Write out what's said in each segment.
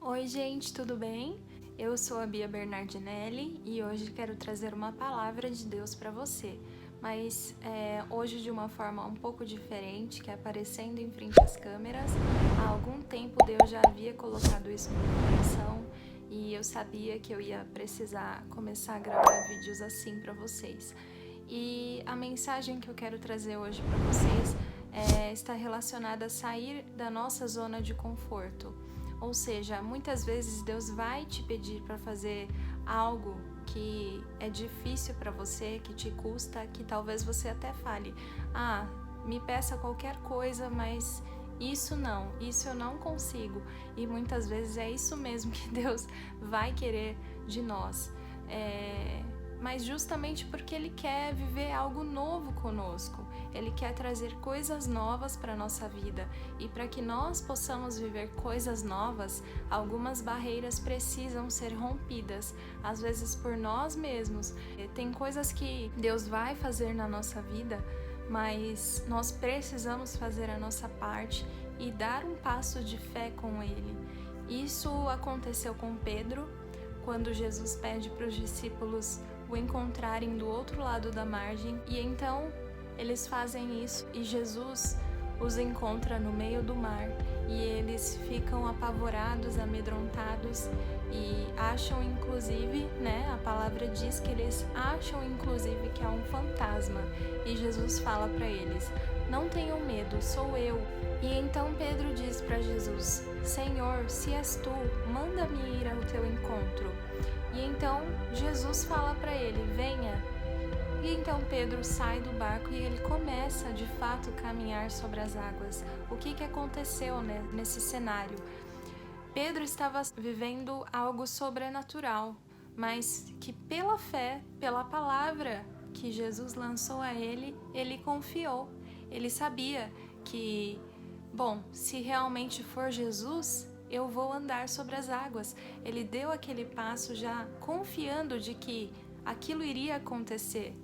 Oi, gente, tudo bem? Eu sou a Bia Bernardinelli e hoje quero trazer uma palavra de Deus para você, mas hoje de uma forma um pouco diferente, que é aparecendo em frente às câmeras. Há algum tempo Deus já havia colocado isso no meu coração e eu sabia que eu ia precisar começar a gravar vídeos assim para vocês. E a mensagem que eu quero trazer hoje para vocês está relacionada a sair da nossa zona de conforto. Ou seja, muitas vezes Deus vai te pedir para fazer algo que é difícil para você, que te custa, que talvez você até fale: me peça qualquer coisa, mas isso eu não consigo. E muitas vezes é isso mesmo que Deus vai querer de nós. Mas justamente porque Ele quer viver algo novo conosco. Ele quer trazer coisas novas para a nossa vida. E para que nós possamos viver coisas novas, algumas barreiras precisam ser rompidas, às vezes por nós mesmos. Tem coisas que Deus vai fazer na nossa vida, mas nós precisamos fazer a nossa parte e dar um passo de fé com Ele. Isso aconteceu com Pedro, quando Jesus pede para os discípulos o encontrarem do outro lado da margem, e então eles fazem isso e Jesus os encontra no meio do mar e eles ficam apavorados, amedrontados e acham inclusive, a palavra diz que eles acham inclusive que é um fantasma, e Jesus fala para eles: não tenham medo, sou eu. E então Pedro diz para Jesus: Senhor, se és tu, manda-me ir ao teu encontro. E então Jesus fala para ele: venha. E então Pedro sai do barco e ele começa de fato a caminhar sobre as águas. O que aconteceu nesse cenário? Pedro estava vivendo algo sobrenatural, mas que pela fé, pela palavra que Jesus lançou a ele, ele confiou. Ele sabia que, se realmente for Jesus, eu vou andar sobre as águas. Ele deu aquele passo já confiando de que aquilo iria acontecer.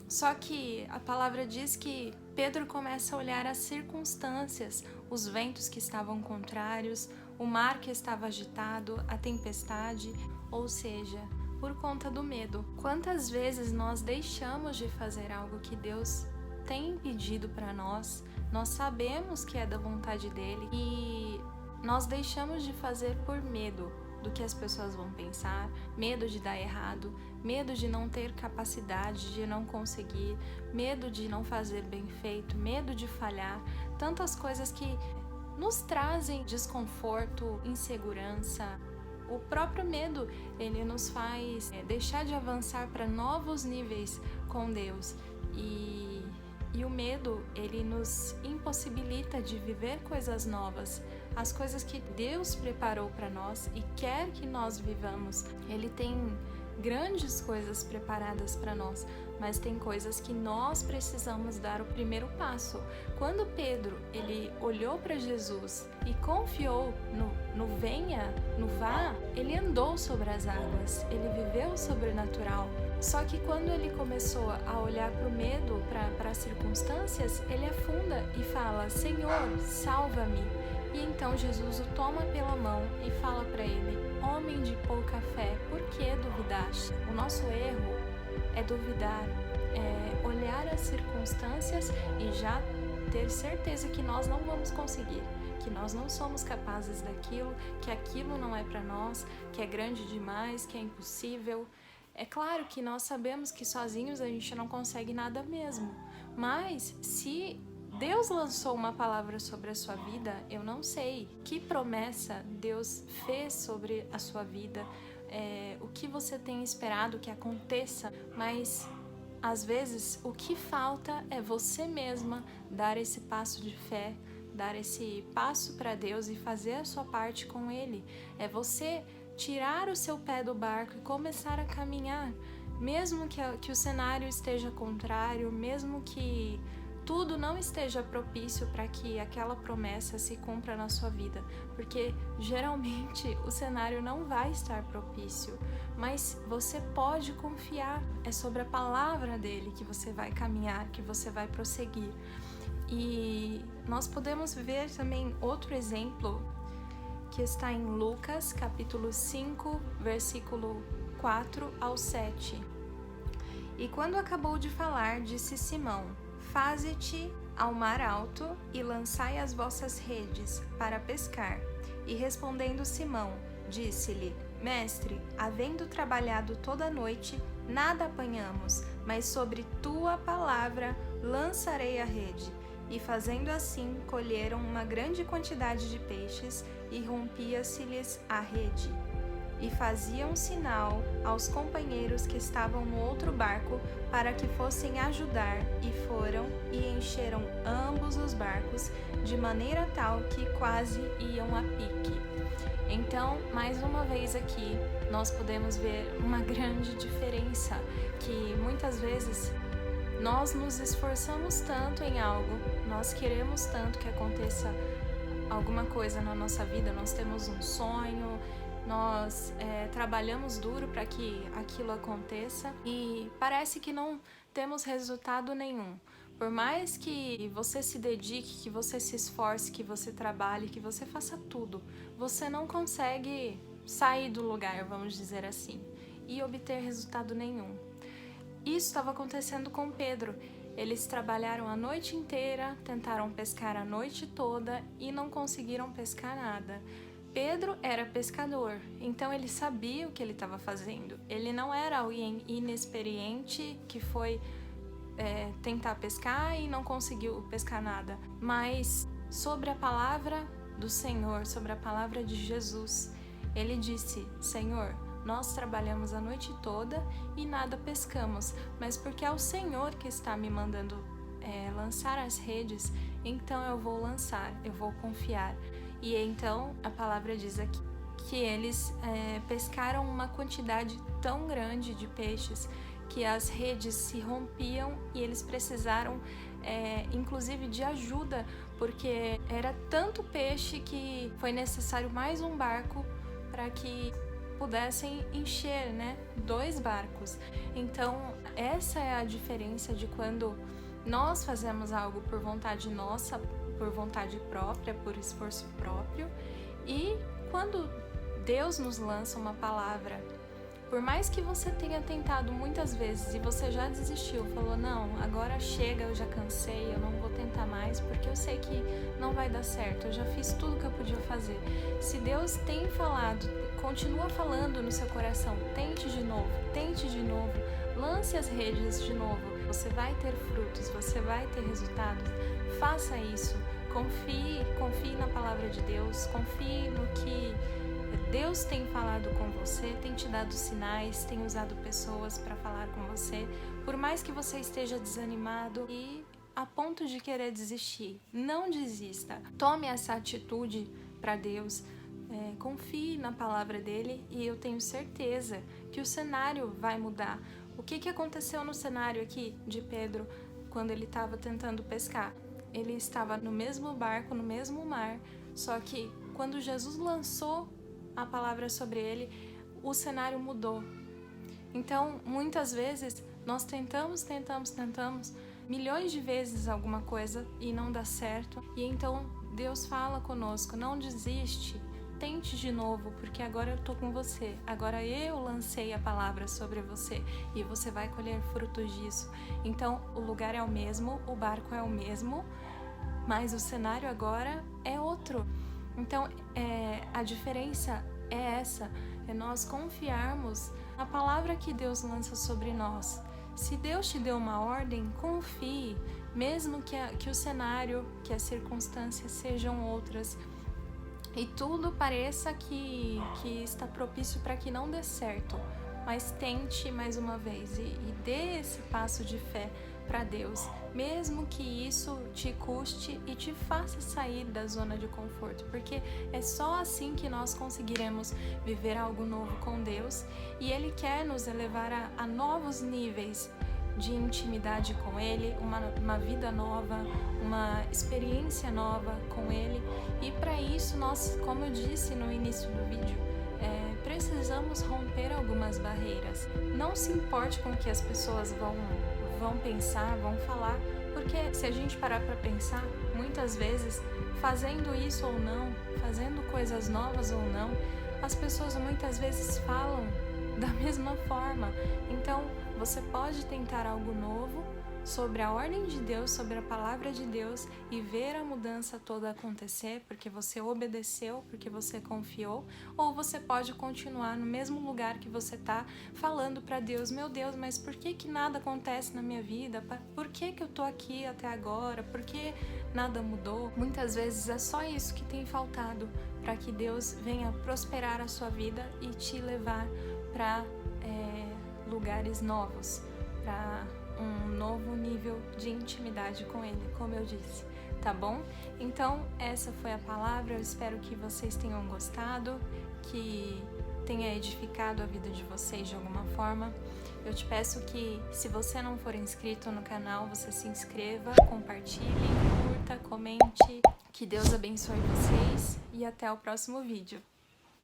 Só que a palavra diz que Pedro começa a olhar as circunstâncias, os ventos que estavam contrários, o mar que estava agitado, a tempestade, ou seja, por conta do medo. Quantas vezes nós deixamos de fazer algo que Deus tem pedido para nós, nós sabemos que é da vontade dele e nós deixamos de fazer por medo do que as pessoas vão pensar, medo de dar errado, medo de não ter capacidade, de não conseguir, medo de não fazer bem feito, medo de falhar, tantas coisas que nos trazem desconforto, insegurança. O próprio medo, ele nos faz deixar de avançar para novos níveis com Deus. E o medo, ele nos impossibilita de viver coisas novas, as coisas que Deus preparou para nós e quer que nós vivamos. Ele tem grandes coisas preparadas para nós, mas tem coisas que nós precisamos dar o primeiro passo. Quando Pedro, ele olhou para Jesus e confiou no venha, no vá, ele andou sobre as águas, ele viveu o sobrenatural. Só que quando ele começou a olhar para o medo, para as circunstâncias, ele afunda e fala: Senhor, salva-me. E então Jesus o toma pela mão e fala para ele: homem de pouca fé, por que duvidaste? O nosso erro é duvidar, é olhar as circunstâncias e já ter certeza que nós não vamos conseguir, que nós não somos capazes daquilo, que aquilo não é para nós, que é grande demais, que é impossível. É claro que nós sabemos que sozinhos a gente não consegue nada mesmo, mas se Deus lançou uma palavra sobre a sua vida, eu não sei que promessa Deus fez sobre a sua vida, o que você tem esperado que aconteça, mas às vezes o que falta é você mesma dar esse passo de fé, dar esse passo para Deus e fazer a sua parte com Ele. É você tirar o seu pé do barco e começar a caminhar, mesmo que o cenário esteja contrário, mesmo que tudo não esteja propício para que aquela promessa se cumpra na sua vida, porque geralmente o cenário não vai estar propício, mas você pode confiar, é sobre a palavra dele que você vai caminhar, que você vai prosseguir. E nós podemos ver também outro exemplo que está em Lucas, capítulo 5, versículo 4 ao 7. E quando acabou de falar, disse Simão: Faze-te ao mar alto e lançai as vossas redes para pescar. E respondendo Simão, disse-lhe: Mestre, havendo trabalhado toda a noite, nada apanhamos, mas sobre tua palavra lançarei a rede. E fazendo assim, colheram uma grande quantidade de peixes, e rompia-se-lhes a rede. E faziam sinal aos companheiros que estavam no outro barco para que fossem ajudar, e foram e encheram ambos os barcos, de maneira tal que quase iam a pique. Então, mais uma vez aqui, nós podemos ver uma grande diferença, que muitas vezes nós nos esforçamos tanto em algo, nós queremos tanto que aconteça alguma coisa na nossa vida, nós temos um sonho, nós trabalhamos duro para que aquilo aconteça e parece que não temos resultado nenhum. Por mais que você se dedique, que você se esforce, que você trabalhe, que você faça tudo, você não consegue sair do lugar, vamos dizer assim, e obter resultado nenhum. Isso estava acontecendo com Pedro. Eles trabalharam a noite inteira, tentaram pescar a noite toda e não conseguiram pescar nada. Pedro era pescador, então ele sabia o que ele estava fazendo. Ele não era alguém inexperiente que foi tentar pescar e não conseguiu pescar nada. Mas sobre a palavra do Senhor, sobre a palavra de Jesus, ele disse: Senhor, nós trabalhamos a noite toda e nada pescamos, mas porque é o Senhor que está me mandando lançar as redes, então eu vou lançar, eu vou confiar. E então a palavra diz aqui que eles pescaram uma quantidade tão grande de peixes que as redes se rompiam e eles precisaram inclusive de ajuda, porque era tanto peixe que foi necessário mais um barco para que pudessem encher, 2 barcos. Então, essa é a diferença de quando nós fazemos algo por vontade nossa, por vontade própria, por esforço próprio, e quando Deus nos lança uma palavra. Por mais que você tenha tentado muitas vezes e você já desistiu, falou: não, agora chega, eu já cansei, eu não vou tentar mais porque eu sei que não vai dar certo, eu já fiz tudo que eu podia fazer. Se Deus tem falado, continua falando no seu coração, tente de novo, lance as redes de novo, você vai ter frutos, você vai ter resultados. Faça isso, confie na palavra de Deus, confie no que Deus tem falado com você, tem te dado sinais, tem usado pessoas para falar com você. Por mais que você esteja desanimado e a ponto de querer desistir, não desista. Tome essa atitude para Deus, confie na palavra dele e eu tenho certeza que o cenário vai mudar. O que aconteceu no cenário aqui de Pedro quando ele estava tentando pescar? Ele estava no mesmo barco, no mesmo mar, só que quando Jesus lançou a palavra sobre ele, o cenário mudou. Então, muitas vezes, nós tentamos milhões de vezes alguma coisa e não dá certo. E então, Deus fala conosco: não desiste, tente de novo, porque agora eu tô com você. Agora eu lancei a palavra sobre você e você vai colher frutos disso. Então, o lugar é o mesmo, o barco é o mesmo, mas o cenário agora é outro. Então, a diferença é essa, é nós confiarmos na palavra que Deus lança sobre nós. Se Deus te deu uma ordem, confie, mesmo que o cenário, que as circunstâncias sejam outras e tudo pareça que está propício para que não dê certo, mas tente mais uma vez e dê esse passo de fé para Deus, mesmo que isso te custe e te faça sair da zona de conforto, porque é só assim que nós conseguiremos viver algo novo com Deus e Ele quer nos elevar a novos níveis de intimidade com Ele, uma vida nova, uma experiência nova com Ele. E para isso nós, como eu disse no início do vídeo, precisamos romper algumas barreiras. Não se importe com o que as pessoas vão pensar, vão falar, porque se a gente parar para pensar, muitas vezes, fazendo isso ou não, fazendo coisas novas ou não, as pessoas muitas vezes falam da mesma forma. Então, você pode tentar algo novo sobre a ordem de Deus, sobre a palavra de Deus e ver a mudança toda acontecer porque você obedeceu, porque você confiou, ou você pode continuar no mesmo lugar que você está falando para Deus: meu Deus, mas por que nada acontece na minha vida? Por que eu tô aqui até agora? Por que nada mudou? Muitas vezes é só isso que tem faltado para que Deus venha prosperar a sua vida e te levar para lugares novos, para um novo nível de intimidade com Ele, como eu disse, tá bom? Então, essa foi a palavra, eu espero que vocês tenham gostado, que tenha edificado a vida de vocês de alguma forma. Eu te peço que, se você não for inscrito no canal, você se inscreva, compartilhe, curta, comente, que Deus abençoe vocês e até o próximo vídeo.